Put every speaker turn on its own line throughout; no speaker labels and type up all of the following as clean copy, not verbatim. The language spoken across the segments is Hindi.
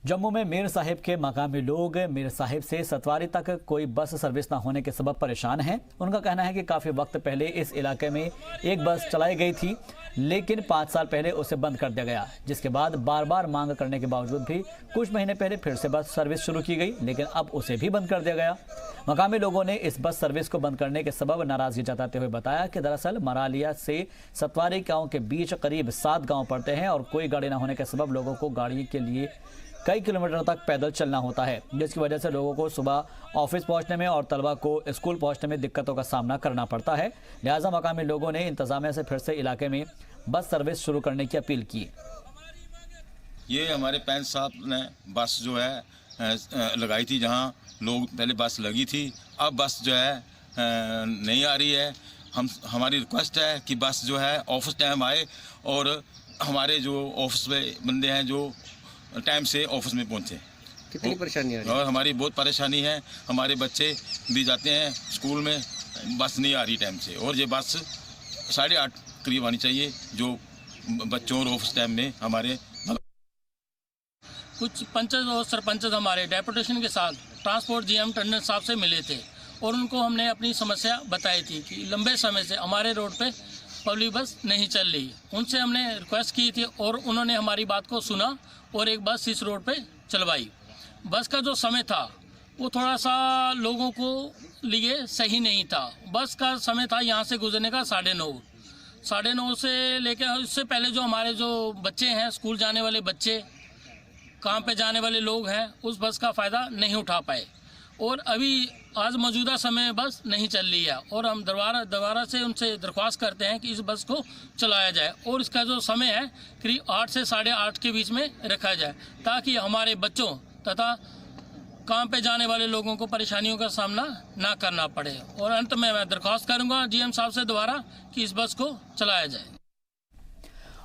जम्मू में मीर साहिब के मकामी लोग मीर साहिब से सतवारी तक कोई बस सर्विस न होने के सबब परेशान हैं। उनका कहना है कि काफ़ी वक्त पहले इस इलाके में एक बस चलाई गई थी, लेकिन 5 साल पहले उसे बंद कर दिया गया, जिसके बाद बार बार मांग करने के बावजूद भी कुछ महीने पहले फिर से बस सर्विस शुरू की गई, लेकिन अब उसे भी बंद कर दिया गया। मकामी लोगों ने इस बस सर्विस को बंद करने के सबब नाराजगी जताते हुए बताया कि दरअसल मरालिया से सतवारी गाँव के बीच करीब 7 गाँव पड़ते हैं और कोई गाड़ी न होने के सबब लोगों को गाड़ी के लिए कई किलोमीटर तक पैदल चलना होता है, जिसकी वजह से लोगों को सुबह ऑफिस पहुंचने में और तलबा को स्कूल पहुंचने में दिक्कतों का सामना करना पड़ता है। लिहाजा मकामी लोगों ने इंतजामिया से फिर से इलाके में बस सर्विस शुरू करने की अपील की।
ये हमारे पैंच साहब ने बस जो है लगाई थी, जहां लोग पहले बस लगी थी, अब बस जो है नहीं आ रही है। हमारी रिक्वेस्ट है कि बस जो है ऑफिस टाइम आए और हमारे जो ऑफिस में बंदे हैं जो टाइम से ऑफिस में पहुंचे।
कितनी परेशानी आ रही है?
और हमारी बहुत परेशानी है, हमारे बच्चे भी जाते हैं स्कूल में, बस नहीं आ रही टाइम से, और ये बस 8:30 करीब आनी चाहिए जो बच्चों और ऑफिस टाइम में हमारे।
कुछ पंचायत और सरपंच हमारे डेपुटेशन के साथ ट्रांसपोर्ट जीएम टंडन साहब से मिले थे और उनको हमने अपनी समस्या बताई थी कि लंबे समय से हमारे रोड पे पब्लिक बस नहीं चल रही। उनसे हमने रिक्वेस्ट की थी और उन्होंने हमारी बात को सुना और एक बस इस रोड पे चलवाई। बस का जो समय था वो थोड़ा सा लोगों को लिए सही नहीं था। बस का समय था यहाँ से गुजरने का 9:30 से लेकर इससे पहले जो हमारे जो बच्चे हैं, स्कूल जाने वाले बच्चे, काम पे जाने वाले लोग हैं, उस बस का फ़ायदा नहीं उठा पाए और अभी आज मौजूदा समय में बस नहीं चल रही है और हम दोबारा से उनसे दरख्वास्त करते हैं कि इस बस को चलाया जाए और इसका जो समय है करीब 8 से 8:30 के बीच में रखा जाए, ताकि हमारे बच्चों तथा काम पे जाने वाले लोगों को परेशानियों का सामना ना करना पड़े। और अंत में मैं दरख्वास्त करूँगा जीएम साहब से दोबारा कि इस बस को चलाया जाए।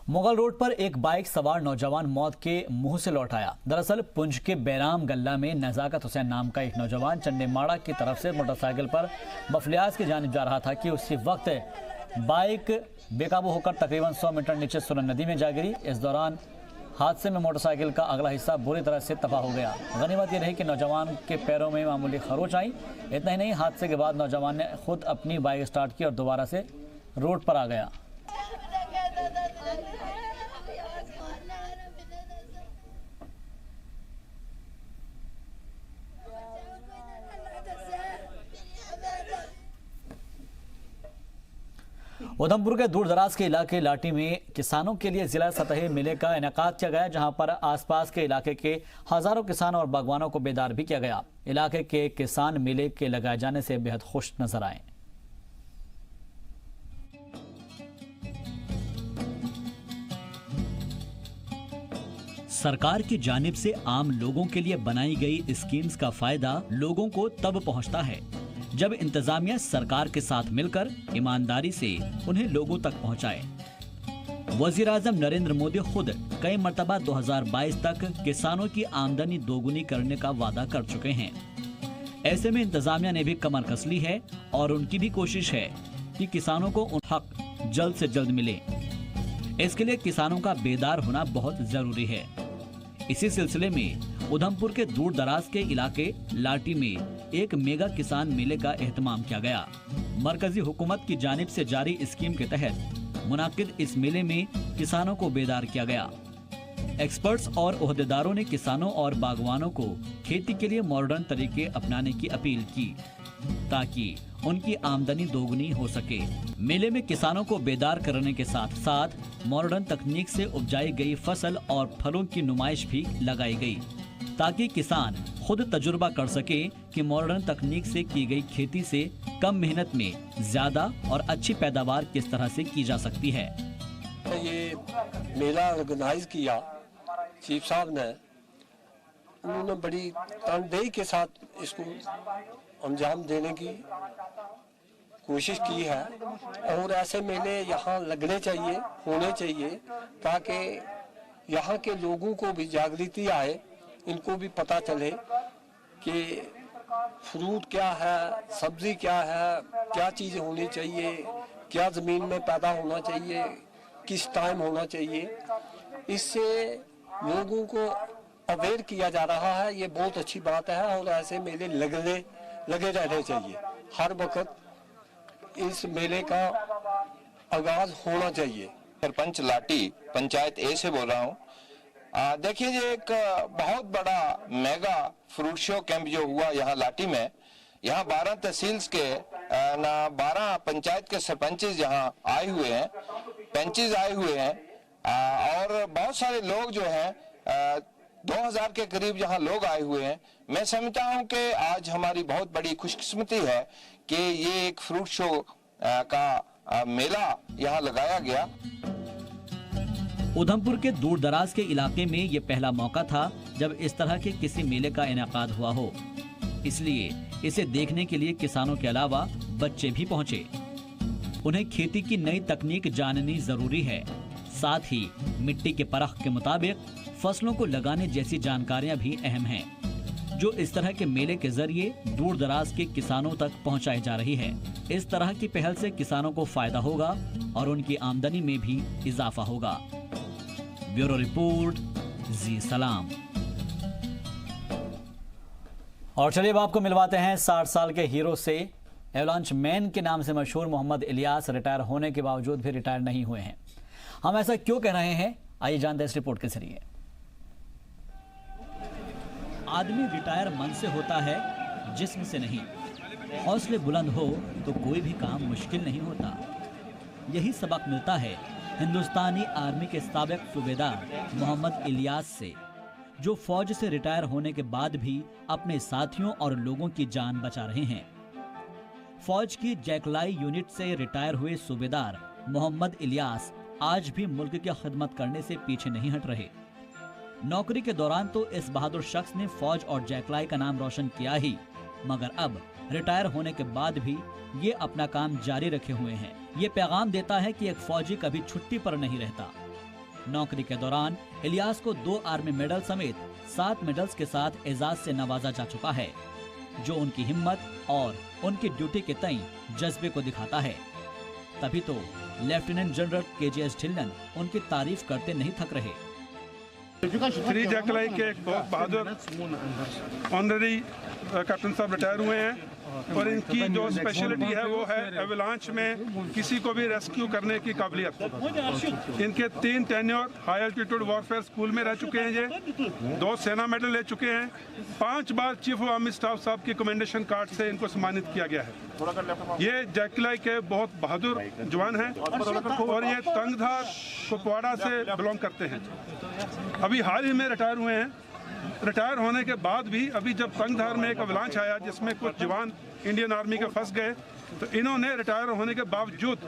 मुगल रोड पर एक बाइक सवार नौजवान मौत के मुंह से लौट आया। दरअसल पुंछ के बैराम गल्ला में नजाकत हुसैन नाम का एक नौजवान चंडेमाड़ा की तरफ से मोटरसाइकिल पर बफलियाज की जानिब जा रहा था कि उसी वक्त बाइक बेकाबू होकर तकरीबन 100 मीटर नीचे सुरन नदी में जा गिरी। इस दौरान हादसे में मोटरसाइकिल का अगला हिस्सा बुरी तरह से तबाह हो गया। गनीमत यह रही कि नौजवान के पैरों में मामूली खरोच आई। इतना ही नहीं, हादसे के बाद नौजवान ने खुद अपनी बाइक स्टार्ट की और दोबारा से रोड पर आ गया। उधमपुर के दूर दराज के इलाके लाटी में किसानों के लिए जिला सतही मेले का इनेकाद किया गया, जहां पर आसपास के इलाके के हजारों किसानों और बागवानों को बेदार भी किया गया। इलाके के किसान मेले के लगाए जाने से बेहद खुश नजर आए। सरकार की जानिब से आम लोगों के लिए बनाई गई स्कीम्स का फायदा लोगों को तब पहुंचता है जब इंतजामिया सरकार के साथ मिलकर ईमानदारी से उन्हें लोगों तक पहुंचाए। वजीर आजम नरेंद्र मोदी खुद कई मर्तबा 2022 तक किसानों की आमदनी दोगुनी करने का वादा कर चुके हैं। ऐसे में इंतजामिया ने भी कमर कस ली है और उनकी भी कोशिश है कि किसानों को उन हक जल्द से जल्द मिले। इसके लिए किसानों का बेदार होना बहुत जरूरी है। इसी सिलसिले में उधमपुर के दूर दराज के इलाके लाटी में एक मेगा किसान मेले का एहतमाम किया गया। मरकजी हुकूमत की जानिब से जारी स्कीम के तहत मुनाकिद इस मेले में किसानों को बेदार किया गया। एक्सपर्ट्स और ओहदेदारों ने किसानों और बागवानों को खेती के लिए मॉडर्न तरीके अपनाने की अपील की ताकि उनकी आमदनी दोगुनी हो सके। मेले में किसानों को बेदार करने के साथ साथ मॉडर्न तकनीक से उपजाई गई फसल और फलों की नुमाइश भी लगाई गई ताकि किसान खुद तजुर्बा कर सके कि मॉडर्न तकनीक से की गई खेती से कम मेहनत में ज्यादा और अच्छी पैदावार किस तरह से की जा सकती है।
ये मेला ऑर्गेनाइज किया चीफ साहब ने, उन्होंने बड़ी तनदेही के साथ इसको अंजाम देने की कोशिश की है और ऐसे मेले यहाँ लगने चाहिए, होने चाहिए, ताकि यहाँ के लोगों को भी जागृति आए, इनको भी पता चले कि फ्रूट क्या है, सब्जी क्या है, क्या चीज़ होनी चाहिए, क्या ज़मीन में पैदा होना चाहिए, किस टाइम होना चाहिए। इससे लोगों को अवेयर किया जा रहा है, ये बहुत अच्छी बात है। और ऐसे मेले लगे रहने चाहिए, हर वक्त इस मेले का आगाज होना चाहिए।
सरपंच लाटी पंचायत ए से बोल रहा हूँ। देखिए, ये एक बहुत बड़ा मेगा फ्रूट शो कैंप जो हुआ यहाँ लाटी में, यहाँ 12 तहसील के 12 पंचायत के सरपंच यहाँ आए हुए हैं, पंचेज आए हुए हैं, और बहुत सारे लोग जो हैं 2000 के करीब यहाँ लोग आए हुए हैं। मैं समझता हूँ कि आज हमारी बहुत बड़ी खुशकिस्मती है कि ये एक फ्रूट शो का मेला यहाँ लगाया गया।
उधमपुर के दूर दराज के इलाके में ये पहला मौका था जब इस तरह के किसी मेले का इनेकाद हुआ हो, इसलिए इसे देखने के लिए किसानों के अलावा बच्चे भी पहुंचे। उन्हें खेती की नई तकनीक जाननी जरूरी है, साथ ही मिट्टी के परख के मुताबिक फसलों को लगाने जैसी जानकारियां भी अहम हैं, जो इस तरह के मेले के जरिए दूर दराज के किसानों तक पहुंचाई जा रही है। इस तरह की पहल से किसानों को फायदा होगा और उनकी आमदनी में भी इजाफा होगा। ब्यूरो रिपोर्ट, जी सलाम। और चलिए अब आपको मिलवाते हैं 60 साल के हीरो से। एवलांच मैन के नाम से मशहूर मोहम्मद इलियास रिटायर होने के बावजूद भी रिटायर नहीं हुए हैं। हम ऐसा क्यों कह रहे हैं, आइए जानते हैं इस रिपोर्ट के जरिए। आदमी रिटायर मन से होता है, जिस्म से नहीं। हौसले बुलंद हो तो कोई भी काम मुश्किल नहीं होता। यही सबक मिलता है हिंदुस्तानी आर्मी के साबिक सूबेदार मोहम्मद इलियास से, जो फौज से रिटायर होने के बाद भी अपने साथियों और लोगों की जान बचा रहे हैं। फौज की जैकलाई यूनिट से रिटायर हुए सूबेदार मोहम्मद इलियास आज भी मुल्क की खिदमत करने से पीछे नहीं हट रहे। नौकरी के दौरान तो इस बहादुर शख्स ने फौज और जैकलाई का नाम रोशन किया ही, मगर अब रिटायर होने के बाद भी ये अपना काम जारी रखे हुए हैं। ये पैगाम देता है कि एक फौजी कभी छुट्टी पर नहीं रहता। नौकरी के दौरान इलियास को 2 आर्मी मेडल समेत 7 मेडल्स के साथ एजाज से नवाजा जा चुका है, जो उनकी हिम्मत और उनकी ड्यूटी के तई जज्बे को दिखाता है। तभी तो लेफ्टिनेंट जनरल KGS ढिल्लन उनकी तारीफ करते नहीं थक रहे।
श्री जैकलाई के एक बहुत बहादुर ऑनररी कैप्टन साहब रिटायर हुए हैं, और इनकी जो स्पेशलिटी है वो है एवलांच में किसी को भी रेस्क्यू करने की काबिलियत। इनके 3 tenure high altitude warfare school में रह चुके हैं, ये 2 सेना मेडल ले चुके हैं, 5 बार चीफ ऑफ आर्मी स्टाफ साहब की कमेंडेशन कार्ड से इनको सम्मानित किया गया है। ये जैकलाई के बहुत बहादुर जवान हैं और ये तंगधार कुपवाड़ा से बिलोंग करते हैं। अभी हाल ही में रिटायर हुए हैं। रिटायर होने के बाद भी अभी जब तंगधार में एक अवलांच आया जिसमें कुछ जवान इंडियन आर्मी के फंस गए, तो इन्होंने रिटायर होने के बावजूद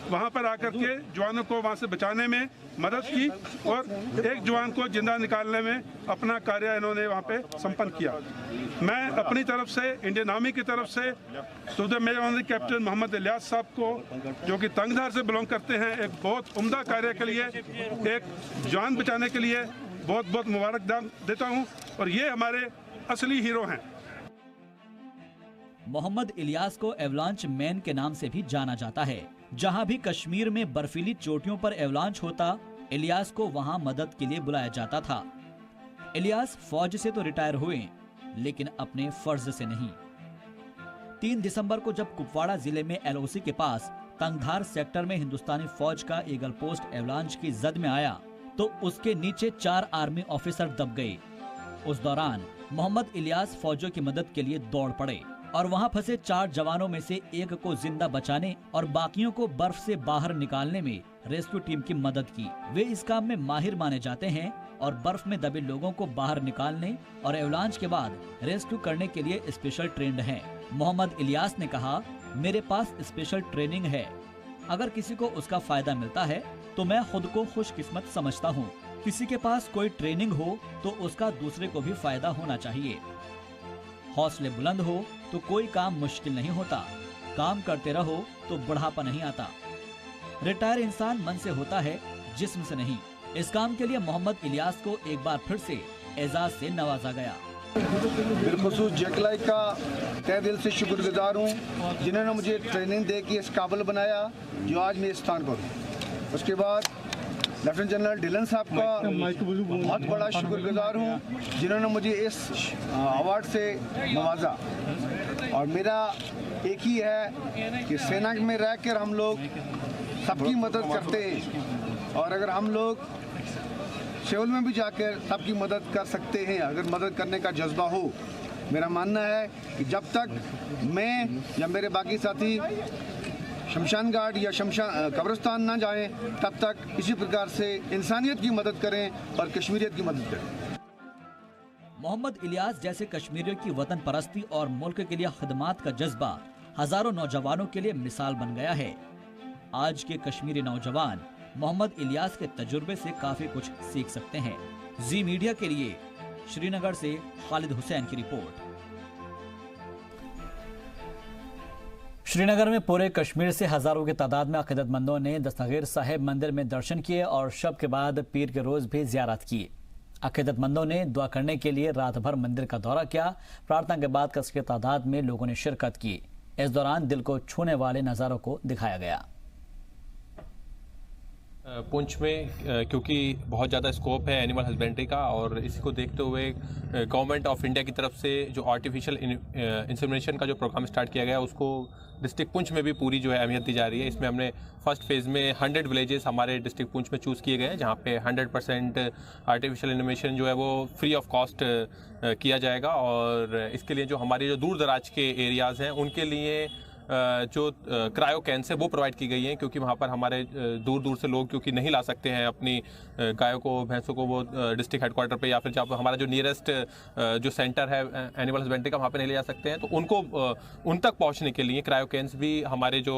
वहां पर आकर के जवानों को वहां से बचाने में मदद की और एक जवान को जिंदा निकालने में अपना कार्य इन्होंने वहां पे संपन्न किया। मैं अपनी तरफ से, इंडियन आर्मी की तरफ से सूबे major honorary captain Mohammad Ilyas साहब को, जो कि तंगधार से बिलोंग करते हैं, एक बहुत उम्दा कार्य के लिए, एक जान बचाने के लिए बहुत बहुत मुबारकबाद देता हूं, और ये हमारे असली हीरो हैं।
मोहम्मद इलियास को एवलांच मैन के नाम से भी जाना जाता है। जहां भी कश्मीर में बर्फीली चोटियों पर एवलांच होता, इलियास को वहां मदद के लिए बुलाया जाता था। इलियास फौज से तो रिटायर हुए, लेकिन अपने फर्ज से नहीं। 3 दिसंबर को जब कुपवाड़ा जिले में LOC के पास तंगधार सेक्टर में हिंदुस्तानी फौज का ईगल पोस्ट एवलांच की जद में आया, तो उसके नीचे 4 आर्मी ऑफिसर दब गए। उस दौरान मोहम्मद इलियास फौजियों की मदद के लिए दौड़ पड़े और वहां फंसे 4 जवानों में से एक को जिंदा बचाने और बाकियों को बर्फ से बाहर निकालने में रेस्क्यू टीम की मदद की। वे इस काम में माहिर माने जाते हैं और बर्फ में दबे लोगों को बाहर निकालने और एवलांच के बाद रेस्क्यू करने के लिए स्पेशल ट्रेंड हैं। मोहम्मद इलियास ने कहा, मेरे पास स्पेशल ट्रेनिंग है, अगर किसी को उसका फायदा मिलता है तो मैं खुद को खुशकिस्मत समझता हूँ। किसी के पास कोई ट्रेनिंग हो तो उसका दूसरे को भी फायदा होना चाहिए। हौसले बुलंद हो तो कोई काम मुश्किल नहीं होता, काम करते रहो तो बुढ़ापा नहीं आता। रिटायर इंसान मन से होता है, जिस्म से नहीं। इस काम के लिए मोहम्मद इलियास को एक बार फिर से एजाज से नवाजा गया।
बिलखुसूस जैकलाई का तहे दिल से शुक्रगुजार हूँ, जिन्होंने मुझे ट्रेनिंग दे के इस काबिल बनाया जो आज मैं इस स्थान पर हूँ। उसके बाद लेफ्टिनेंट जनरल डिलन साहब का बहुत बड़ा शुक्रगुजार हूँ जिन्होंने मुझे इस अवार्ड से नवाजा। और मेरा एक ही है कि सेना में रहकर हम लोग सबकी मदद करते हैं, और अगर हम लोग सिविल में भी जाकर सबकी मदद कर सकते हैं, अगर मदद करने का जज्बा हो। मेरा मानना है कि जब तक मैं या मेरे बाकी साथी शमशान घाट या कब्रिस्तान ना जाएं, तब तक इसी प्रकार से इंसानियत की मदद करें और कश्मीरियत की मदद करें।
मोहम्मद इलियास जैसे कश्मीरियों की वतन परस्ती और मुल्क के लिए खिदमात का जज्बा हजारों नौजवानों के लिए मिसाल बन गया है। आज के कश्मीरी नौजवान मोहम्मद इलियास के तजुर्बे से काफी कुछ सीख सकते हैं। जी मीडिया के लिए श्रीनगर से खालिद हुसैन की रिपोर्ट। श्रीनगर में पूरे कश्मीर से हजारों की तादाद में अकीदतमंदों ने दस्तगीर साहिब मंदिर में दर्शन किए और शब के बाद पीर के रोज भी जियारत की। अकीदतमंदों ने दुआ करने के लिए रात भर मंदिर का दौरा किया। प्रार्थना के बाद कसर की तादाद में लोगों ने शिरकत की। इस दौरान दिल को छूने वाले नज़ारों को दिखाया गया।
पुंछ में क्योंकि बहुत ज़्यादा स्कोप है एनिमल हस्बेंड्री का, और इसी को देखते हुए गवर्नमेंट ऑफ इंडिया की तरफ से जो आर्टिफिशियल इंसेमिनेशन का जो प्रोग्राम स्टार्ट किया गया उसको डिस्ट्रिक्ट पुंछ में भी पूरी जो है अहमियत दी जा रही है। इसमें हमने फर्स्ट फेज़ में 100 विलेजेस हमारे डिस्ट्रिक्ट पुंछ में चूज़ किए गए हैं, जहाँ पे 100% आर्टिफिशियल इंसेमिनेशन जो है वो फ्री ऑफ कॉस्ट किया जाएगा। और इसके लिए जो हमारे जो दूर दराज के एरियाज़ हैं उनके लिए जो क्रायो कैंस है वो प्रोवाइड की गई हैं, क्योंकि वहाँ पर हमारे दूर दूर से लोग क्योंकि नहीं ला सकते हैं अपनी गायों को भैंसों को वो डिस्ट्रिक्ट हेडक्वार्टर पे या फिर जहाँ पर हमारा जो नियरेस्ट जो सेंटर है एनिमल हस्बेंड्री का वहाँ पे नहीं ले जा सकते हैं, तो उनको उन तक पहुँचने के लिए क्रायो कैंस भी हमारे जो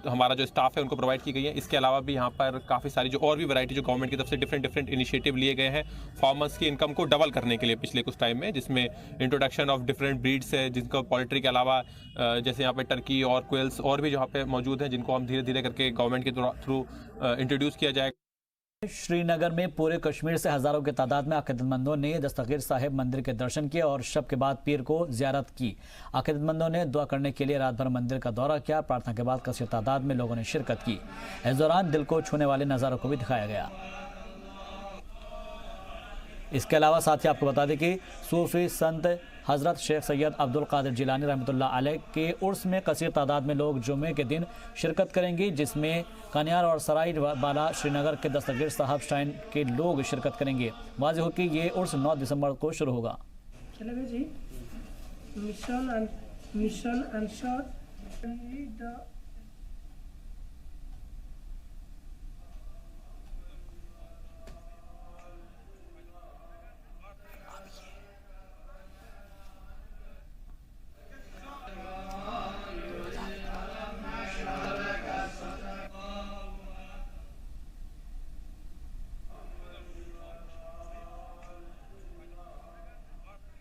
हमारा जो स्टाफ है उनको प्रोवाइड की गई है। इसके अलावा भी यहाँ पर काफ़ी सारी जो और भी वैरायटी जो गवर्नमेंट की तरफ से डिफरेंट इनिशिएटिव लिए गए हैं फार्मर्स की इनकम को डबल करने के लिए पिछले कुछ टाइम में, जिसमें इंट्रोडक्शन ऑफ डिफरेंट ब्रीड्स है जिनको पोल्ट्री के अलावा जैसे यहाँ पे टर्की और क्वेल्स और भी जहाँ पे मौजूद हैं जिनको हम धीरे धीरे करके गवर्नमेंट के थ्रू इंट्रोड्यूस किया जाएगा।
श्रीनगर में पूरे कश्मीर से हजारों की तादाद में अकीदतमंदों ने दस्तगीर साहिब मंदिर के दर्शन किए और शब के बाद पीर को जियारत की। अकीदतमंदों ने दुआ करने के लिए रात भर मंदिर का दौरा किया। प्रार्थना के बाद कसीर तादाद में लोगों ने शिरकत की। इस दौरान दिल को छूने वाले नज़ारों को भी दिखाया गया। इसके अलावा साथ ही आपको बता दें कि सूफी संत हज़रत शेख सैयद अब्दुल कादिर जिलानी रहमतुल्लाह अलैह के उर्स में कसीर तादाद में लोग जुमे के दिन शिरकत करेंगे, जिसमें कन्यार और सराय बाला श्रीनगर के दस्तगीर साहब श्राइन के लोग शिरकत करेंगे। वाज़ेह हो कि ये उर्स 9 दिसंबर को शुरू होगा।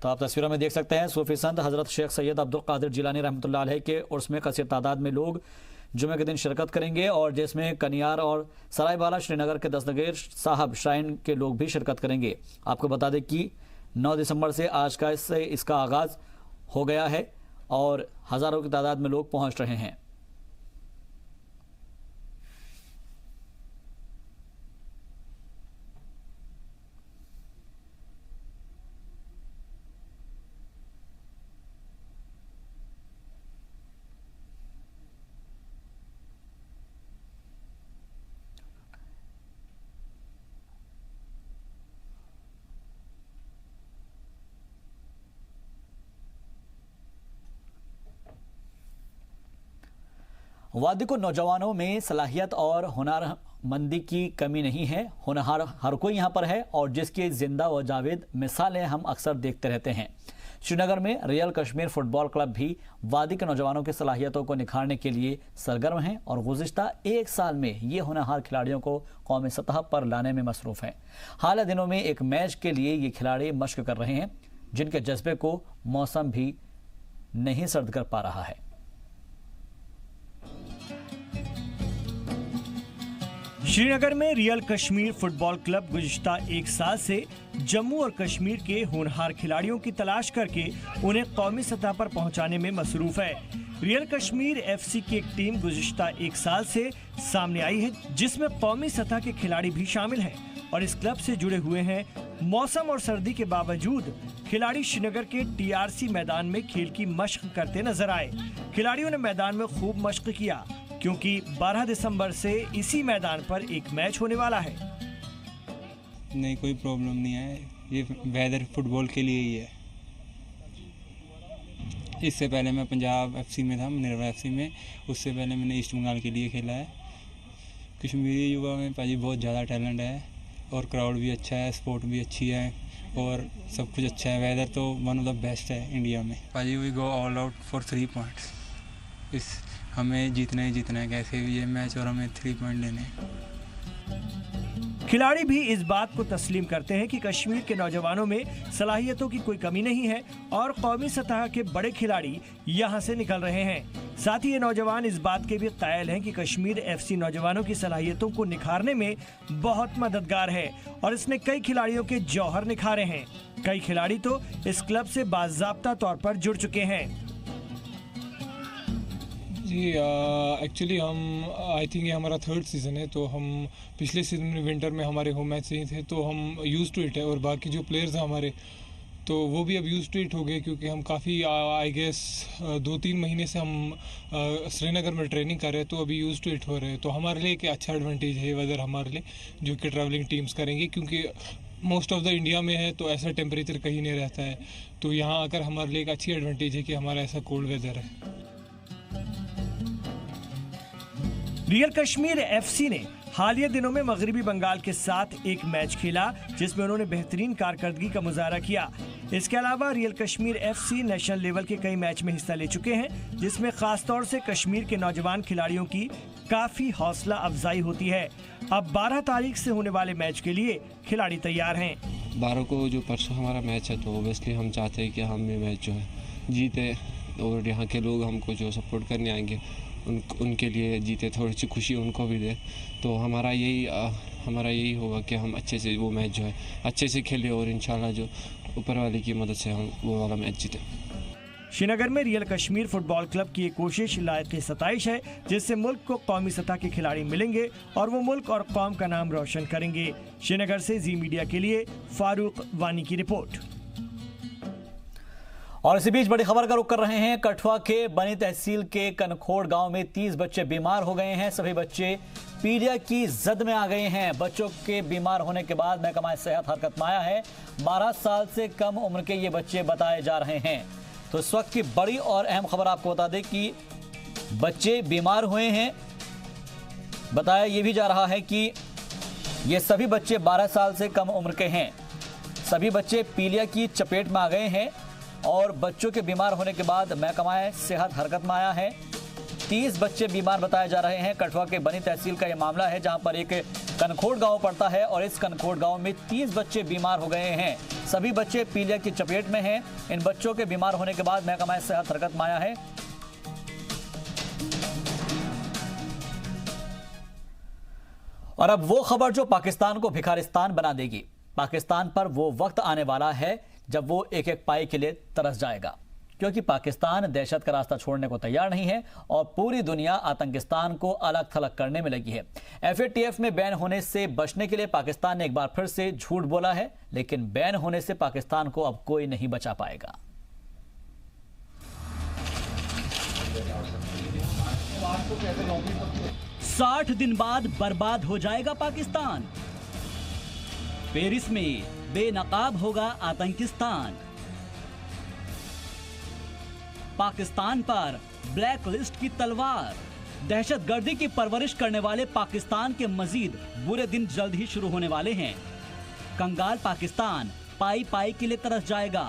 तो आप तस्वीरों में देख सकते हैं सूफी संत हज़रत शेख सैयद अब्दुल कादिर जिलानी रहमतुल्लाह अलैह के उर्स में कसीर तादाद में लोग जुमे के दिन शिरकत करेंगे और जिसमें कनियार और सराय बाला श्रीनगर के दस्तगीर साहब श्राइन के लोग भी शिरकत करेंगे। आपको बता दें कि 9 दिसंबर से आज का इसका आगाज़ हो गया है और हज़ारों की तादाद में लोग पहुँच रहे हैं। वादी को नौजवानों में सलाहियत और हुनरमंदी की कमी नहीं है। होनहार हर कोई यहाँ पर है और जिसकी जिंदा व जावेद मिसालें हम अक्सर देखते रहते हैं। श्रीनगर में रियल कश्मीर फुटबॉल क्लब भी वादी के नौजवानों की सलाहियतों को निखारने के लिए सरगर्म हैं और गुज़िश्ता 1 साल में ये होनहार खिलाड़ियों को कौमी सतह पर लाने में मसरूफ़ हैं। हाल दिनों में एक मैच के लिए ये खिलाड़ी मश्क कर रहे हैं, जिनके जज्बे को मौसम भी नहीं सर्द कर पा रहा है।
श्रीनगर में रियल कश्मीर फुटबॉल क्लब गुज़िश्ता 1 साल से जम्मू और कश्मीर के होनहार खिलाड़ियों की तलाश करके उन्हें कौमी सतह पर पहुंचाने में मसरूफ है। रियल कश्मीर एफसी की एक टीम गुज़िश्ता एक साल से सामने आई है, जिसमें कौमी सतह के खिलाड़ी भी शामिल हैं और इस क्लब से जुड़े हुए हैं। मौसम और सर्दी के बावजूद खिलाड़ी श्रीनगर के टीआरसी मैदान में खेल की मशक करते नजर आए। खिलाड़ियों ने मैदान में खूब मशक किया क्योंकि 12 दिसंबर से इसी मैदान पर एक मैच होने वाला है।
नहीं, कोई प्रॉब्लम नहीं है, ये वेदर फुटबॉल के लिए ही है। इससे पहले मैं पंजाब एफसी में था, मिनर्वा एफसी में। उससे पहले मैंने ईस्ट बंगाल के लिए खेला है। कश्मीरी युवा में पाजी बहुत ज़्यादा टैलेंट है और क्राउड भी अच्छा है, स्पोर्ट भी अच्छी है और सब कुछ अच्छा है। वेदर तो वन ऑफ द बेस्ट है इंडिया में। पाजी we go all out for 3 points. हमें जीतना ही जीतना है कैसे भी ये मैच और हमें 3 पॉइंट लेने हैं।
खिलाड़ी भी इस बात को तस्लीम करते हैं कि कश्मीर के नौजवानों में सलाहियतों की कोई कमी नहीं है और कौमी सतह के बड़े खिलाड़ी यहां से निकल रहे हैं। साथ ही ये नौजवान इस बात के भी कायल हैं कि कश्मीर एफसी नौजवानों की सलाहियतों को निखारने में बहुत मददगार है और इसने कई खिलाड़ियों के जौहर निखारे हैं। कई खिलाड़ी तो इस क्लब से बाज़ाब्ता तौर पर जुड़ चुके हैं।
जी एक्चुअली हम आई थिंक ये हमारा 3rd सीज़न है, तो हम पिछले सीज़न में विंटर में हमारे होम मैच नहीं थे तो हम यूज़ टू इट है। और बाकी जो प्लेयर्स हैं हमारे तो वो भी अब यूज़ टू इट हो गए क्योंकि हम काफ़ी आई गेस 2-3 महीने से हम श्रीनगर में ट्रेनिंग कर रहे हैं, तो अभी यूज़ टू इट हो रहे हैं। तो हमारे लिए एक अच्छा एडवांटेज है वेदर हमारे लिए, जो कि ट्रैवलिंग टीम्स करेंगे क्योंकि मोस्ट ऑफ द इंडिया में है तो ऐसा टेम्परेचर कहीं नहीं रहता है। तो यहाँ आकर हमारे लिए एक अच्छी एडवांटेज है कि हमारा ऐसा कोल्ड वेदर है।
रियल कश्मीर एफसी ने हालिया दिनों में मगरिबी बंगाल के साथ एक मैच खेला जिसमें उन्होंने बेहतरीन कारकर्दगी का मुजाहरा किया। इसके अलावा real Kashmir FC national level के कई मैच में हिस्सा ले चुके हैं, जिसमें खास तौर से कश्मीर के नौजवान खिलाड़ियों की काफी हौसला अफजाई होती है। अब 12 तारीख से होने वाले मैच के लिए खिलाड़ी तैयार हैं।
12 को जो परसों हमारा मैच है तो ओबियसली हम चाहते हैं कि हम ये मैच जो है जीते और यहाँ के लोग हमको जो सपोर्ट करने आएंगे उनके लिए जीते, थोड़ी सी खुशी उनको भी दे। तो हमारा यही होगा कि हम अच्छे से वो मैच जो है अच्छे से खेलें और इंशाल्लाह जो ऊपर वाले की मदद से हम वो वाला मैच जीतें।
श्रीनगर में रियल कश्मीर फुटबॉल क्लब की एक कोशिश लायक सताइश है, जिससे मुल्क को कौमी सतह के खिलाड़ी मिलेंगे और वो मुल्क और कौम का नाम रोशन करेंगे। श्रीनगर से जी मीडिया के लिए फारूक वानी की रिपोर्ट।
और इसी बीच बड़ी खबर का रुख कर रहे हैं। कठुआ के बनी तहसील के कनखोड़ गांव में 30 बच्चे बीमार हो गए हैं। सभी बच्चे पीलिया की जद में आ गए हैं। बच्चों के बीमार होने के बाद महकमा सेहत हरकत में आया है। 12 साल से कम उम्र के ये बच्चे बताए जा रहे हैं। तो इस वक्त की बड़ी और अहम खबर आपको बता दें कि बच्चे बीमार हुए हैं। बताया ये भी जा रहा है कि ये सभी बच्चे 12 साल से कम उम्र के हैं। सभी बच्चे पीलिया की चपेट में आ गए हैं और बच्चों के बीमार होने के बाद महकमा सेहत हरकत में आया है। 30 बच्चे बीमार बताए जा रहे हैं। कठुआ के बनी तहसील का यह मामला है, जहां पर एक कनखोड़ गांव पड़ता है और इस कनखोड़ गांव में 30 बच्चे बीमार हो गए हैं। सभी बच्चे पीलिया की चपेट में हैं। इन बच्चों के बीमार होने के बाद महकमा सेहत हरकत में आया है। और अब वो खबर जो पाकिस्तान को भिखारिस्तान बना देगी। पाकिस्तान पर वो वक्त आने वाला है जब वो एक एक पाई के लिए तरस जाएगा, क्योंकि पाकिस्तान दहशत का रास्ता छोड़ने को तैयार नहीं है और पूरी दुनिया आतंकिस्तान को अलग थलग करने में लगी है। FATF में बैन होने से बचने के लिए पाकिस्तान ने एक बार फिर से झूठ बोला है, लेकिन बैन होने से पाकिस्तान को अब कोई नहीं बचा पाएगा। साठ दिन बाद बर्बाद हो जाएगा पाकिस्तान। पेरिस में बेनकाब होगा आतंकिस्तान। पाकिस्तान पर ब्लैक लिस्ट की तलवार। दहशतगर्दी की परवरिश करने वाले पाकिस्तान के मजीद बुरे दिन जल्द ही शुरू होने वाले हैं। कंगाल पाकिस्तान पाई पाई के लिए तरस जाएगा।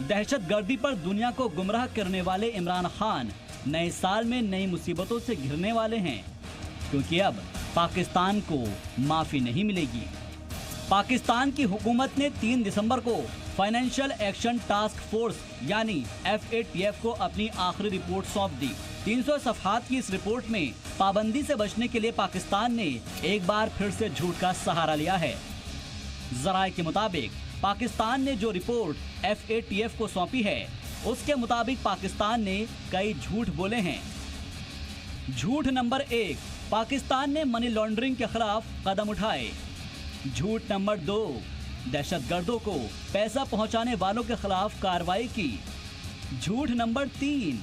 दहशतगर्दी पर दुनिया को गुमराह करने वाले इमरान खान नए साल में नई मुसीबतों से घिरने वाले हैं, क्योंकि अब पाकिस्तान को माफी नहीं मिलेगी। पाकिस्तान की हुकूमत ने 3 दिसंबर को फाइनेंशियल एक्शन टास्क फोर्स यानी FATF को अपनी आखिरी रिपोर्ट सौंप दी। 300 सफ़हात की इस रिपोर्ट में पाबंदी से बचने के लिए पाकिस्तान ने एक बार फिर से झूठ का सहारा लिया है। जराये के मुताबिक पाकिस्तान ने जो रिपोर्ट FATF को सौंपी है उसके मुताबिक पाकिस्तान ने कई झूठ बोले हैं। झूठ नंबर 1, पाकिस्तान ने मनी लॉन्ड्रिंग के खिलाफ कदम उठाए। झूठ नंबर 2, दहशतगर्दों को पैसा पहुंचाने वालों के खिलाफ कार्रवाई की। झूठ नंबर 3,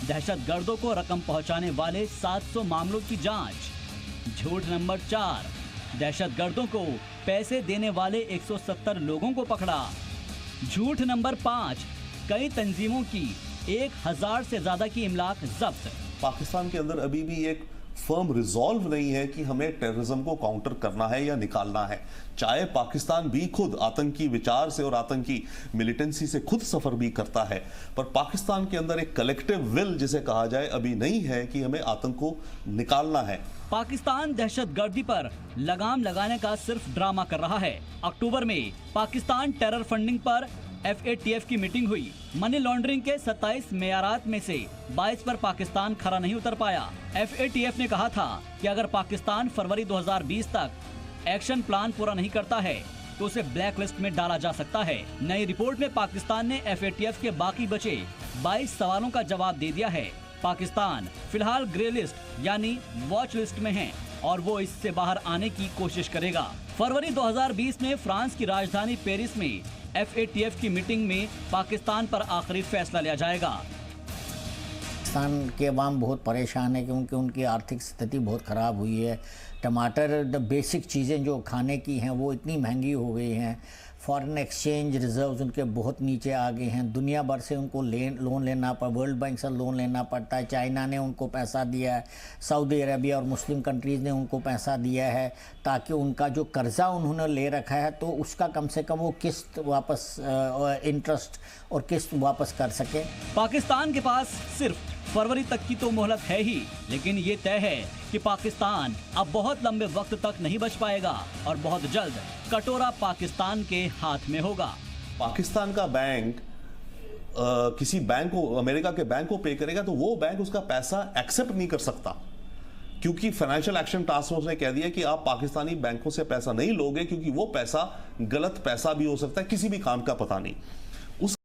दहशतगर्दों को रकम पहुंचाने वाले 700 मामलों की जांच। झूठ नंबर 4, दहशतगर्दों को पैसे देने वाले 170 लोगों को पकड़ा। झूठ नंबर 5, कई तंजीमों की 1000 से ज्यादा की इमलाक जब्त।
पाकिस्तान के अंदर अभी भी एक फर्म रिजॉल्व नहीं है कि हमें टेररिज्म को काउंटर करना है या निकालना है। चाहे पाकिस्तान भी खुद आतंकी विचार से और आतंकी मिलिटेंसी से खुद सफर भी करता है, पर पाकिस्तान के अंदर एक कलेक्टिव विल जिसे कहा जाए अभी नहीं है कि हमें आतंक को निकालना है।
पाकिस्तान दहशतगर्दी पर लगाम लगाने का सिर्फ ड्रामा कर रहा है। अक्टूबर में पाकिस्तान टेरर फंडिंग पर FATF की मीटिंग हुई। मनी लॉन्ड्रिंग के 27 मेयारात में से 22 पर पाकिस्तान खरा नहीं उतर पाया। FATF ने कहा था कि अगर पाकिस्तान फरवरी 2020 तक एक्शन प्लान पूरा नहीं करता है तो उसे ब्लैक लिस्ट में डाला जा सकता है। नई रिपोर्ट में पाकिस्तान ने FATF के बाकी बचे 22 सवालों का जवाब दे दिया है। पाकिस्तान फिलहाल ग्रे लिस्ट यानी वॉच लिस्ट में है और वो इससे बाहर आने की कोशिश करेगा। फरवरी 2020 में फ्रांस की राजधानी पेरिस में FATF की मीटिंग में पाकिस्तान पर आखिरी फैसला लिया जाएगा।
पाकिस्तान के अवाम बहुत परेशान है क्योंकि उनकी आर्थिक स्थिति बहुत ख़राब हुई है। टमाटर, बेसिक चीज़ें जो खाने की हैं वो इतनी महंगी हो गई हैं। फॉरेन एक्सचेंज रिजर्व्स उनके बहुत नीचे आ गए हैं। दुनिया भर से उनको लोन लेना वर्ल्ड बैंक से लोन लेना पड़ता है। चाइना ने उनको पैसा दिया है, सऊदी अरबिया और मुस्लिम कंट्रीज़ ने उनको पैसा दिया है ताकि उनका जो कर्ज़ा उन्होंने ले रखा है तो उसका कम से कम वो किस्त वापस, इंटरेस्ट और किस्त वापस कर सके।
पाकिस्तान के पास सिर्फ फरवरी तक की तो मोहलत है ही, लेकिन ये तय है कि पाकिस्तान अब बहुत लंबे वक्त तक नहीं बच पाएगा और बहुत जल्द कटोरा पाकिस्तान के हाथ में होगा।
पाकिस्तान का बैंक किसी बैंक को, अमेरिका के बैंक को पे करेगा तो वो बैंक उसका पैसा एक्सेप्ट नहीं कर सकता, क्योंकि फाइनेंशियल एक्शन टास्क फोर्स ने कह दिया कि आप पाकिस्तानी बैंकों से पैसा नहीं लोगे क्योंकि वो पैसा गलत पैसा भी हो सकता है, किसी भी काम का पता नहीं।